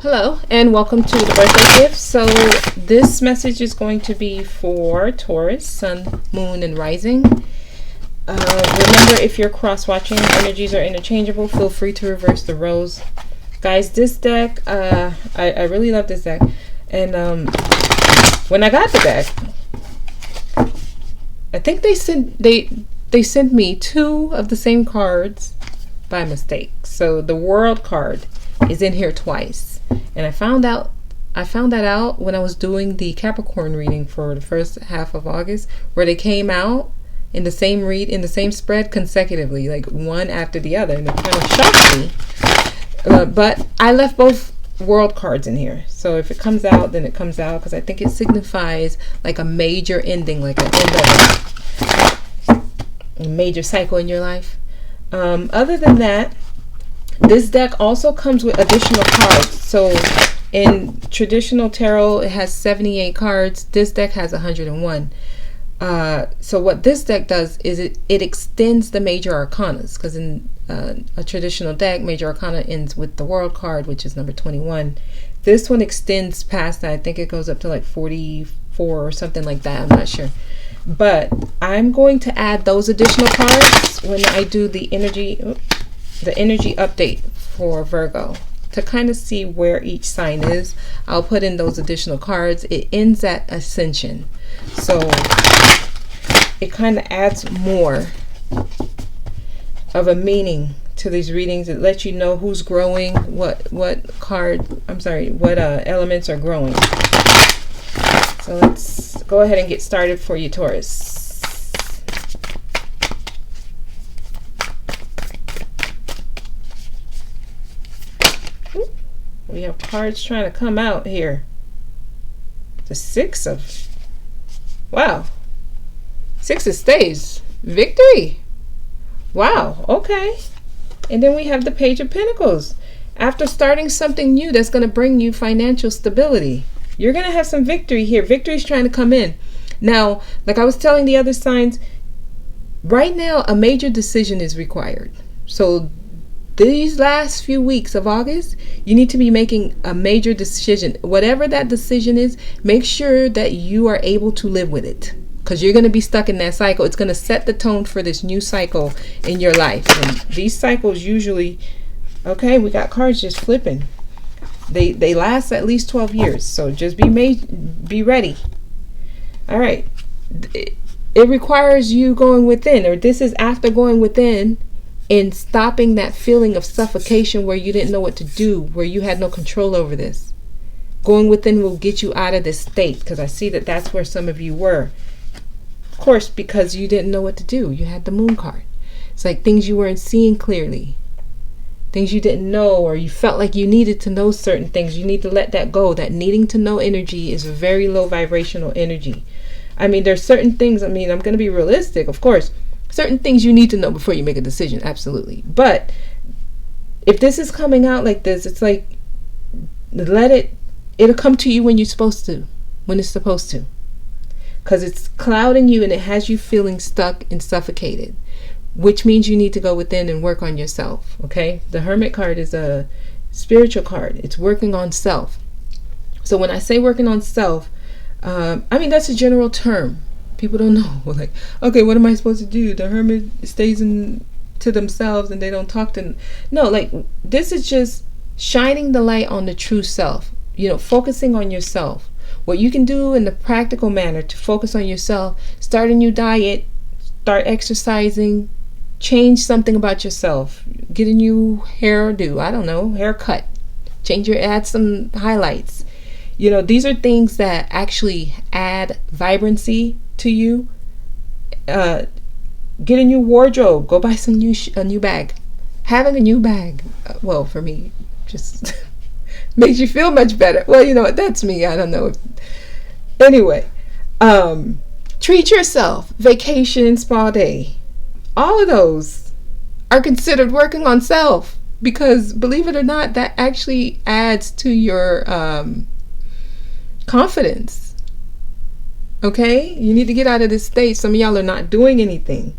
Hello and welcome to the birthday gift. So this message is going to be for Taurus, Sun, Moon, and Rising. Remember, if you're cross-watching, energies are interchangeable. Feel free to reverse the roles. Guys, this deck, I really love this deck. And when I got the deck, I think they sent me two of the same cards by mistake. So the World card is in here twice. And I found that out when I was doing the Capricorn reading for the first half of August, where they came out in the same spread consecutively, like one after the other, and it kind of shocked me. But I left both World cards in here, so if it comes out, then it comes out, because I think it signifies like a major ending, like an end of a major cycle in your life. Other than that, this deck also comes with additional cards. So in traditional tarot, it has 78 cards. This deck has 101. So what this deck does is it extends the major arcanas, because in a traditional deck, major arcana ends with the World card, which is number 21. This one extends past that. I think it goes up to like 44 or something like that. I'm not sure. But I'm going to add those additional cards when I do the energy update for Virgo, to kind of see where each sign is. I'll put in those additional cards. It ends at Ascension, so it kind of adds more of a meaning to these readings. It lets you know who's growing, what elements are growing. So let's go ahead and get started for you, Taurus. We have cards trying to come out here. The Six of Staves. Victory. Wow. Okay. And then we have the Page of Pentacles. After starting something new that's going to bring you financial stability, you're going to have some victory here. Victory is trying to come in. Now, like I was telling the other signs, right now a major decision is required. So these last few weeks of August, you need to be making a major decision. Whatever that decision is, make sure that you are able to live with it, because you're going to be stuck in that cycle. It's going to set the tone for this new cycle in your life. And these cycles usually, okay, we got cards just flipping. They last at least 12 years. So just be ready. All right. It requires you going within, or this is after going within and stopping that feeling of suffocation where you didn't know what to do, where you had no control over this. Going within will get you out of this state, because I see that that's where some of you were. Of course, because you didn't know what to do. You had the Moon card. It's like things you weren't seeing clearly. Things you didn't know, or you felt like you needed to know certain things. You need to let that go. That needing to know energy is a very low vibrational energy. I mean, there's certain things, I'm going to be realistic, of course. Certain things you need to know before you make a decision, absolutely. But if this is coming out like this, it's like, it'll come to you when it's supposed to. Because it's clouding you and it has you feeling stuck and suffocated, which means you need to go within and work on yourself, okay? The Hermit card is a spiritual card. It's working on self. So when I say working on self, that's a general term. People don't know, like, okay, what am I supposed to do? The Hermit stays to themselves and they don't talk to. No, like, this is just shining the light on the true self, focusing on yourself. What you can do in the practical manner to focus on yourself: start a new diet, start exercising, change something about yourself, get a new hairdo, haircut, add some highlights. These are things that actually add vibrancy to you. Get a new wardrobe, go buy a new bag. Having a new bag, well, for me, just makes you feel much better. Well, that's me. I don't know. Anyway, treat yourself. Vacation, spa day, all of those are considered working on self, because believe it or not, that actually adds to your confidence. Okay, you need to get out of this state. Some of y'all are not doing anything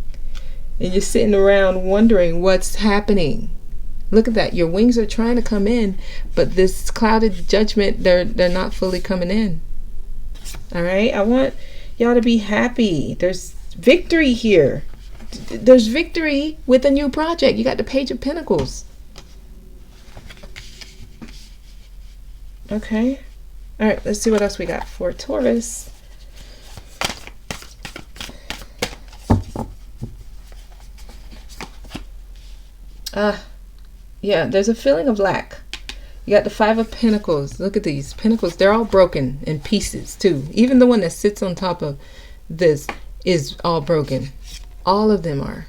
and you're sitting around wondering what's happening. Look at that. Your wings are trying to come in, but this clouded judgment, they're not fully coming in. All right? I want y'all to be happy. There's victory here. There's victory with a new project. You got the Page of Pentacles. Okay. All right, let's see what else we got for Taurus. Yeah, there's a feeling of lack. You got the Five of Pentacles. Look at these pentacles. They're all broken in pieces too. Even the one that sits on top of this is all broken. All of them are.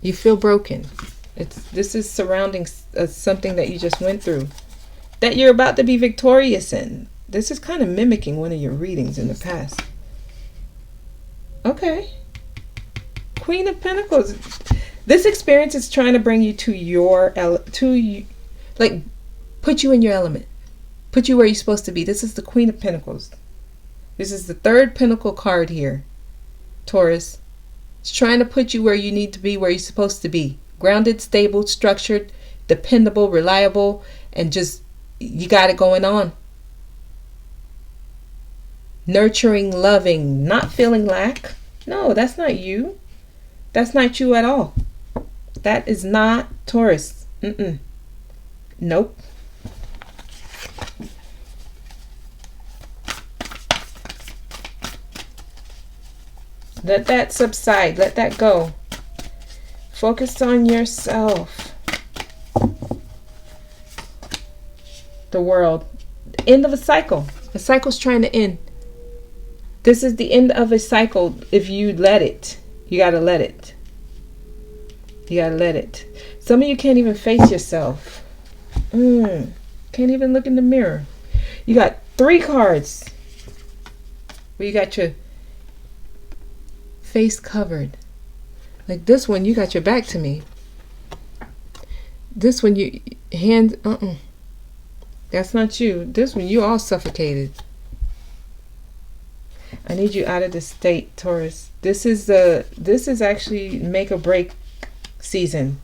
You feel broken. This is surrounding something that you just went through, that you're about to be victorious in. This is kind of mimicking one of your readings in the past. Okay. Queen of Pentacles. This experience is trying to bring you to your, like, put you in your element. Put you where you're supposed to be. This is the Queen of Pentacles. This is the third Pentacle card here, Taurus. It's trying to put you where you need to be, where you're supposed to be. Grounded, stable, structured, dependable, reliable, and just, you got it going on. Nurturing, loving, not feeling lack. No, that's not you. That's not you at all. That is not Taurus. Nope. Let that subside. Let that go. Focus on yourself. The world. End of a cycle. A cycle's trying to end. This is the end of a cycle. If you let it, you got to let it. You got to let it. Some of you can't even face yourself. Can't even look in the mirror. You got 3 cards where you got your face covered. Like this one, you got your back to me. This one, you hands, that's not you. This one, you all suffocated. I need you out of this state, Taurus. This is actually make or break season.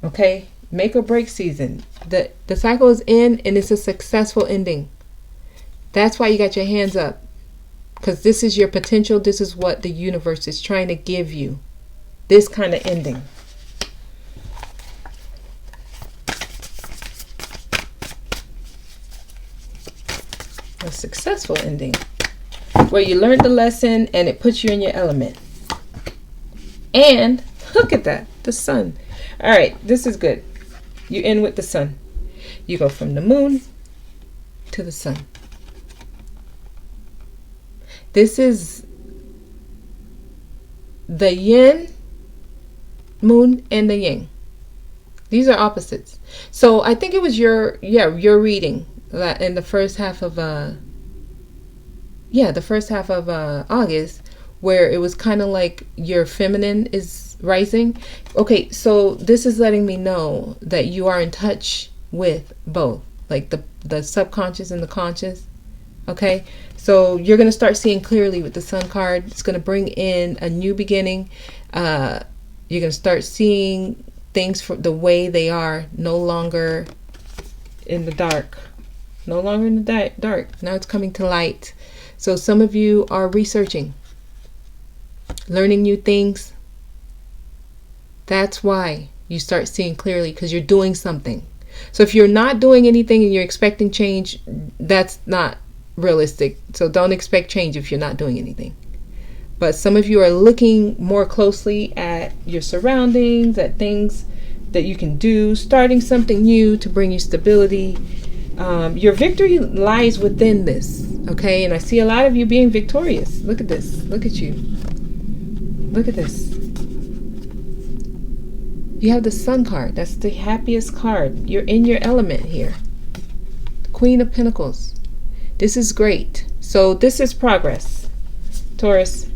Okay? Make or break season. The cycle is in and it's a successful ending. That's why you got your hands up. Because this is your potential. This is what the universe is trying to give you. This kind of ending. A successful ending. Where you learned the lesson and it puts you in your element. And look at that. The sun. All right. This is good. You end with the sun. You go from the moon to the sun. This is the yin, moon, and the yang. These are opposites. So I think it was your reading in the first half of August, where it was kind of like your feminine is rising. Okay, so this is letting me know that you are in touch with both, like the subconscious and the conscious. Okay, so you're going to start seeing clearly with the sun card. It's going to bring in a new beginning. You're going to start seeing things for the way they are, no longer in the dark. No longer in the dark. Now it's coming to light. So some of you are researching, learning new things. That's why you start seeing clearly, because you're doing something. So if you're not doing anything and you're expecting change, that's not realistic. So don't expect change if you're not doing anything. But some of you are looking more closely at your surroundings, at things that you can do, starting something new to bring you stability. Your victory lies within this, okay? And I see a lot of you being victorious. Look at this. Look at you. Look at this. You have the sun card. That's the happiest card. You're in your element here. Queen of Pentacles. This is great. So this is progress, Taurus.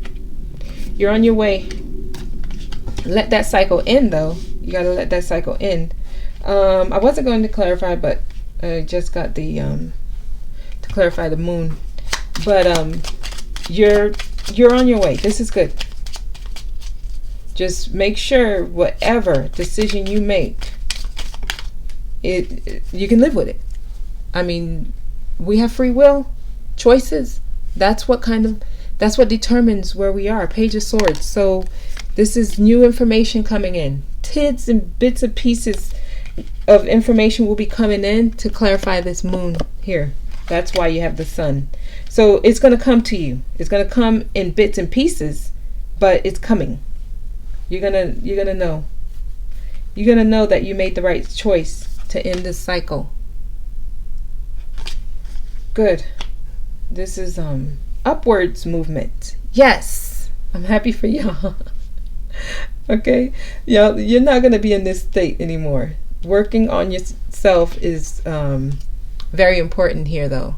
You're on your way. Let that cycle end, though. You got to let that cycle end. I wasn't going to clarify, but I just got the to clarify the moon. But you're on your way. This is good. Just make sure whatever decision you make, you can live with it. I mean, we have free will, choices. That's what determines where we are. Page of Swords. So this is new information coming in. Tidbits and bits and pieces of information will be coming in to clarify this moon here. That's why you have the sun. So it's going to come to you. It's going to come in bits and pieces, but it's coming. You're gonna know. You're gonna know that you made the right choice to end this cycle. Good. This is upwards movement. Yes, I'm happy for y'all. Okay, y'all, you're not gonna be in this state anymore. Working on yourself is very important here, though.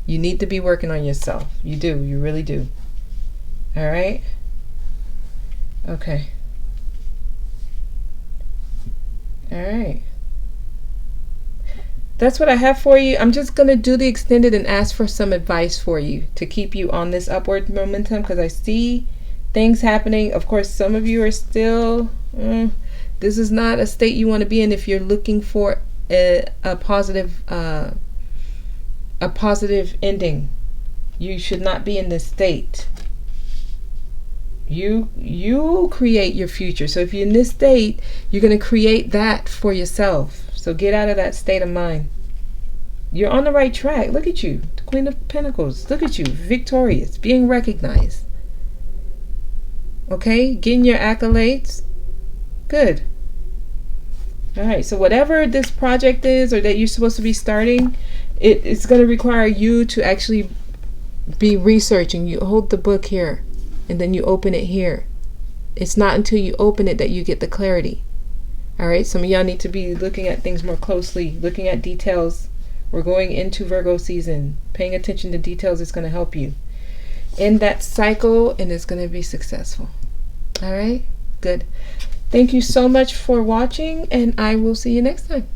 You need to be working on yourself. You do. You really do. All right. Okay. All right. That's what I have for you. I'm just going to do the extended and ask for some advice for you to keep you on this upward momentum, because I see things happening. Of course, some of you are still, this is not a state you want to be in if you're looking for a positive ending. You should not be in this state. You create your future. So if you're in this state, you're going to create that for yourself. So get out of that state of mind. You're on the right track. Look at you, the Queen of Pentacles. Look at you, victorious, being recognized. Okay, getting your accolades. Good. All right, so whatever this project is or that you're supposed to be starting, it's going to require you to actually be researching. You hold the book here and then you open it here. It's not until you open it that you get the clarity. All right, some of y'all need to be looking at things more closely, looking at details. We're going into Virgo season. Paying attention to details is going to help you in that cycle, and it's going to be successful. All right, good. Thank you so much for watching, and I will see you next time.